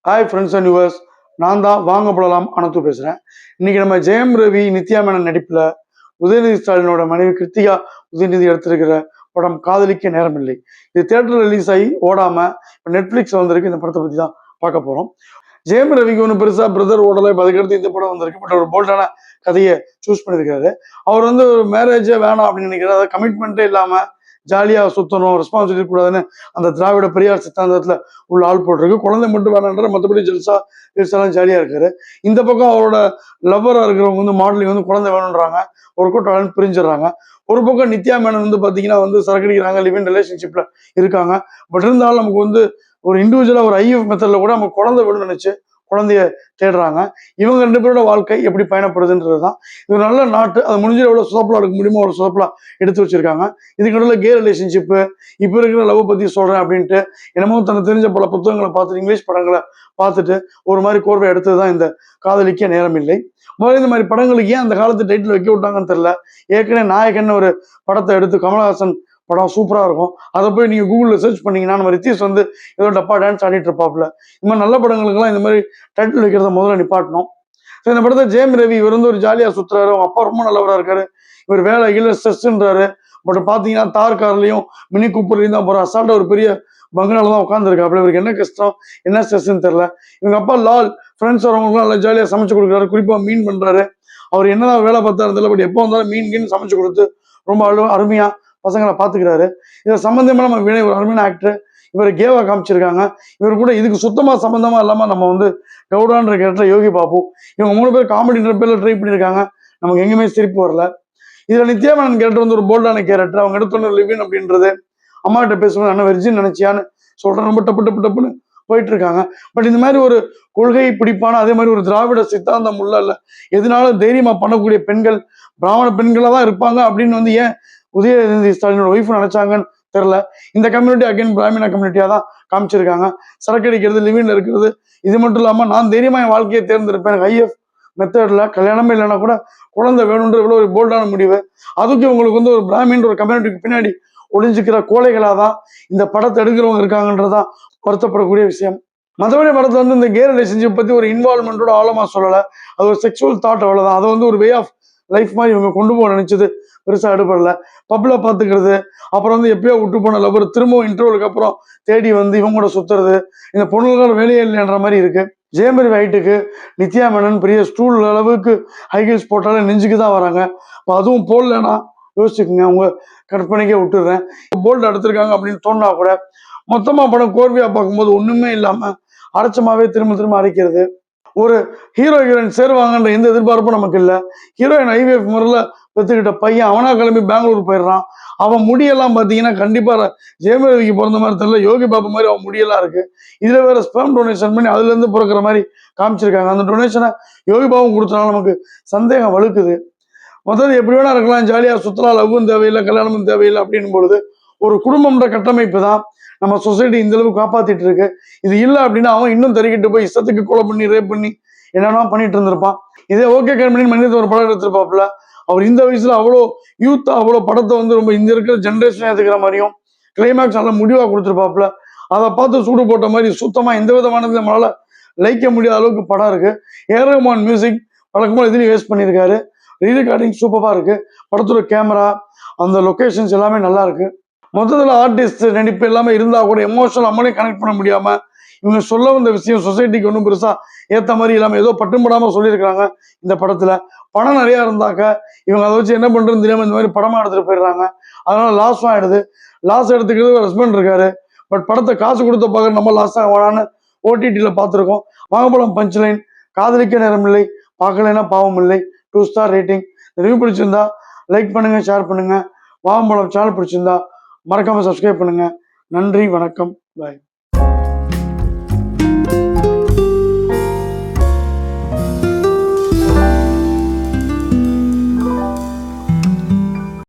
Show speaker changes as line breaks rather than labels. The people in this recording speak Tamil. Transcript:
ஹாய் ஃப்ரெண்ட்ஸ் அண்ட் யூவர்ஸ், நான் தான் வாங்க போடலாம் அனத்து பேசுகிறேன். இன்னைக்கு நம்ம ஜெயம் ரவி, நித்யா மேனன் நடிப்பில் உதயநிதி ஸ்டாலினோட மனைவி கிருத்திகா உதயநிதி எடுத்திருக்கிற படம் காதலிக்க நேரமில்லை. இது தியேட்டர் ரிலீஸ் ஆகி ஓடாமல் இப்போ நெட்ஃப்ளிக்ஸ் வந்திருக்கு. இந்த படத்தை பற்றி தான் பார்க்க போகிறோம். ஜெயம் ரவிக்கு ஒன்று பெருசாக பிரதர் ஓடலை, இப்போ அதுக்கடுத்து இந்த படம் வந்திருக்கு. பட் ஒரு போல்டான கதையை சூஸ் பண்ணியிருக்காரு. அவர் ஒரு மேரேஜே வேணாம் அப்படின்னு நினைக்கிறார். அதாவது கமிட்மெண்ட்டே இல்லாமல் ஜாலியாக சுற்றணும், ரெஸ்பான்சிபிலிட்டி கூடாதுன்னு அந்த திராவிட பெரியார் சித்தாந்தத்தில் உள்ள ஆள் போட்டிருக்கு. குழந்தை மட்டும் வேணான்ற, மற்றபடி ஜெல்ஸாலாம் ஜாலியாக இருக்காரு. இந்த பக்கம் அவரோட லவ்வராக இருக்கிறவங்க மாடலிங் குழந்தை வேணுன்றாங்க, ஒரு கூட்டம் பிரிஞ்சிடறாங்க. ஒரு பக்கம் நித்யா மேனன் பார்த்தீங்கன்னா சரக்கடிக்கிறாங்க, லிவிங் ரிலேஷன்ஷிப்பில் இருக்காங்க. பட் இருந்தாலும் நமக்கு ஒரு இண்டிவிஜுவலாக ஒரு ஐஎஃப் மெத்தடில் கூட நம்ம குழந்தை வேணும்னு நினச்சி குழந்தைய தேடுறாங்க. இவங்க ரெண்டு பேரோட வாழ்க்கை எப்படி பயணப்படுதுன்றது தான். இது நல்ல நாட்டு, அது முடிஞ்ச எவ்வளோ சொதப்பலா எடுக்க முடியுமோ ஒரு சொதப்பலா எடுத்து வச்சிருக்காங்க. இதுக்கு நடுவில் கே ரிலேஷன்ஷிப்பு, இப்போ இருக்கிற லவ் பற்றி சொல்கிறேன் அப்படின்ட்டு என்னமோ தனக்கு தெரிஞ்ச பல புத்தகங்களை பார்த்துட்டு, இங்கிலீஷ் படங்களை பார்த்துட்டு ஒரு மாதிரி கோர்வை எடுத்தது தான் இந்த காதலிக்க நேரமில்லை. முதல்ல இந்த மாதிரி படங்களுக்கு ஏன் அந்த காலத்து டைட்டில் வைக்க விட்டாங்கன்னு தெரியல. ஏற்கனவே நாயகன் ஒரு படத்தை எடுத்து, கமலஹாசன் படம் சூப்பராக இருக்கும், அதை போய் நீங்கள் கூகுளில் சர்ச் பண்ணீங்கன்னா நம்ம ரித்தீஷ் ஏதோ டப்பா டான்ஸ் ஆடிட்டு இருப்பாப்புல. இந்த மாதிரி நல்ல படங்களுக்குலாம் இந்த மாதிரி டைட்டில் வைக்கிறத முதல்ல நிப்பாட்டணும். ஸோ இந்த படத்தை ஜெயம் ரவி ஒரு ஜாலியாக சுற்றுறாரு, அவங்க அப்பா ரொம்ப நல்லவராக இருக்காரு, இவர் வேலை இல்லை ஸ்ட்ரெஸ்ன்றாரு. பட் பார்த்தீங்கன்னா தார் கார்லையும் மினி கூப்பர்லையும் தான் போகிறார். அசால்ட்டாக ஒரு பெரிய பங்களால தான் உட்காந்துருக்காப்புல. இவருக்கு என்ன கஷ்டம், என்ன ஸ்ட்ரெஸ்ன்னு தெரில. இவங்க அப்பா லால் ஃப்ரெண்ட்ஸ் வரவங்களுக்குலாம் நல்லா ஜாலியாக சமைச்சு கொடுக்குறாரு. குறிப்பாக மீன் பண்ணுறாரு. அவர் என்னதான் வேலை பார்த்தாரு தெரியல, பட் எப்போ வந்தாலும் மீன் சமைச்சு கொடுத்து ரொம்ப அருமையாக பசங்களை பார்த்துக்கிறாரு. இதை சம்மந்தமாக நம்ம வினய் ஒரு அருமையான ஆக்டர், இவர் கேவா காமிச்சிருக்காங்க. இவர் கூட இதுக்கு சுத்தமாக சம்மந்தமாக இல்லாமல் நம்ம கவுடான்ற கேரக்டர் யோகி பாபு, இவங்க 3 பேர் காமெடின்ற பேரில் ட்ரை பண்ணியிருக்காங்க. நமக்கு எங்கேயுமே சிரிப்பு வரல. இதில் நித்யா மேனன் கேரக்டர் ஒரு போல்டான கேரக்டர். அவங்க எடுத்தோன்னு லிவின் அப்படின்றது அம்மாகிட்ட பேசும்போது அண்ணன் வெர்ஜின் நினைச்சியான்னு சொல்கிறேன். ரொம்ப டப்புன்னு போயிட்டு இருக்காங்க. பட் இந்த மாதிரி ஒரு கொள்கை பிடிப்பான, அதே மாதிரி ஒரு திராவிட சித்தாந்தம் உள்ள இல்லை, எதனாலும் தைரியமாக பண்ணக்கூடிய பெண்கள் பிராமண பெண்களாக தான் இருப்பாங்க அப்படின்னு ஏன் உதயநிதி ஸ்டாலினோட ஒய்ஃப் நினைச்சாங்கன்னு தெரியல. இந்த கம்யூனிட்டி அகைன் பிராமண கம்யூனிட்டியாக தான் காமிச்சிருக்காங்க. சரக்கு அடிக்கிறது, லிவின்ல இருக்கிறது, இது மட்டும் இல்லாமல் நான் தைரியமாக என் வாழ்க்கையை தேர்ந்தெடுப்பேன், எனக்கு ஐஎஃப் மெத்தடில் கல்யாணமே இல்லைன்னா கூட குழந்தை வேணுன்ற இவ்வளோ ஒரு போல்டான முடிவு. அதுக்கு உங்களுக்கு ஒரு பிராமின்ற ஒரு கம்யூனிட்டிக்கு பின்னாடி ஒளிஞ்சிக்கிற கோழைகளாக தான் இந்த படத்தை எடுக்கிறவங்க இருக்காங்கன்றதான் வருத்தப்படக்கூடிய விஷயம். மற்றபடி படத்தை இந்த கே ரிலேஷன்ஷிப் பற்றி ஒரு இன்வால்மெண்ட்டோட ஆழமாக சொல்லலை. அது ஒரு செக்ஷுவல் தாட், அவ்வளோதான். அதை ஒரு வே ஆஃப் லைஃப் மாதிரி இவங்க கொண்டு போக நினைச்சது பெருசாக எடுப்படல. பப்ல பார்த்துக்கிறது, அப்புறம் எப்பயோ விட்டு போன லவர் திரும்பவும் இன்டர்வலுக்கு அப்புறம் தேடி இவங்க கூட சுத்துறது, இந்த பொண்ணுங்களோட வேலையே இல்லைன்ற மாதிரி இருக்கு. ஜெயம் ரவி ஹைட்டுக்கு நித்யா மேனன் பெரிய ஸ்டூல் அளவுக்கு ஹைகல்ஸ் போட்டாலே நெஞ்சுக்கு தான் வராங்க. இப்போ அதுவும் போடலன்னா யோசிச்சுக்குங்க, அவங்க கற்பனைக்கே விட்டுடுறேன். போல்டு எடுத்திருக்காங்க அப்படின்னு தோணுனா கூட மொத்தமாக படம் கோர்வையாக பார்க்கும்போது ஒன்றுமே இல்லாமல் அரைச்சமாவே திரும்ப அரைக்கிறது. ஒரு ஹீரோயின் சேருவாங்கன்ற எந்த எதிர்பார்ப்பும் நமக்கு இல்லை. ஹீரோயின் ஐவிஎஃப் முறையில் பெற்றுக்கிட்ட பையன் அவனா கிளம்பி பெங்களூர் போயிடுறான். அவன் முடியெல்லாம் பார்த்தீங்கன்னா கண்டிப்பாக ஜெயம் ரவிக்கு பிறந்த மாதிரி தெரியல, யோகி பாபு மாதிரி அவன் முடியெல்லாம் இருக்கு. இதில் வேற ஸ்பெர்ம் டொனேஷன் பண்ணி அதுலேருந்து பிறக்கிற மாதிரி காமிச்சிருக்காங்க. அந்த டொனேஷனை யோகி பாபு கொடுத்தனால நமக்கு சந்தேகம் வலுக்குது. முதல்ல எப்படி வேணா இருக்கலாம், ஜாலியாக சுற்றலாம், லவ்வும் தேவையில்லை, கல்யாணமும் தேவையில்லை அப்படின்னும் பொழுது ஒரு குடும்பம்ன்ற கட்டமைப்பு தான் நம்ம சொசைட்டி இந்த அளவுக்கு காப்பாத்திட்டு இருக்கு. இது இல்லை அப்படின்னா அவன் இன்னும் தெரிக்கிட்டு போய் இஷ்டத்துக்கு கொலை பண்ணி ரேப் பண்ணி என்னென்னா பண்ணிட்டு இருந்திருப்பான். இதே ஓகே கம்பெனி மனித ஒரு படம் எடுத்திருப்பாப்புல. அவர் இந்த வயசுல அவ்வளோ யூத்தா அவ்வளோ படத்தை ரொம்ப இந்த இருக்கிற ஜென்ரேஷன் ஏற்றுக்கிற மாதிரியும் கிளைமேக்ஸ் நல்லா முடிவாக கொடுத்துருப்பாப்புல. அதை பார்த்து சூடு போட்ட மாதிரி சுத்தமாக எந்த விதமானது நம்மளால லைக்க முடியாத அளவுக்கு படம் இருக்கு. ஏஆர் ரஹ்மான் மியூசிக் வழக்கமாக இதுலையும் வேஸ்ட் பண்ணியிருக்காரு. ரீரெக்கார்டிங் சூப்பராக இருக்கு. படத்தோட கேமரா, அந்த லொக்கேஷன்ஸ் எல்லாமே நல்லா இருக்கு. மொத்தத்தில் ஆர்டிஸ்ட் நடிப்பு எல்லாமே இருந்தால் கூட எமோஷனல் நம்மளே கனெக்ட் பண்ண முடியாமல் இவங்க சொல்ல வந்த விஷயம் சொசைட்டிக்கு ஒன்றும் பெருசாக ஏற்ற மாதிரி இல்லாமல் ஏதோ பட்டும்படாமல் சொல்லியிருக்கிறாங்க. இந்த படத்தில் பணம் நிறையா இருந்தாக்க இவங்க அதை வச்சு என்ன பண்ணுறதுன்னு தெரியாமல் இந்த மாதிரி படமாக எடுத்துகிட்டு போயிடுறாங்க. அதனால லாஸும் ஆகிடுது. லாஸ் எடுத்துக்கிறது ஒரு ஹஸ்பண்ட் இருக்காரு. பட் படத்தை காசு கொடுத்த பார்க்க நம்ம லாஸ் ஆக வேணான்னு ஓடிடியில் பார்த்துருக்கோம். வாங்கப்படம் பஞ்ச்லைன், காதலிக்க நேரமில்லை, பார்க்கலைன்னா பாவம் இல்லை, 2 ஸ்டார் ரேட்டிங். ரிவ்யூ பிடிச்சிருந்தா லைக் பண்ணுங்க, ஷேர் பண்ணுங்க. வாங்கப்படம் சேனல் பிடிச்சிருந்தா மறக்காம சப்ஸ்கிரைப் பண்ணுங்க. நன்றி, வணக்கம், பாய்.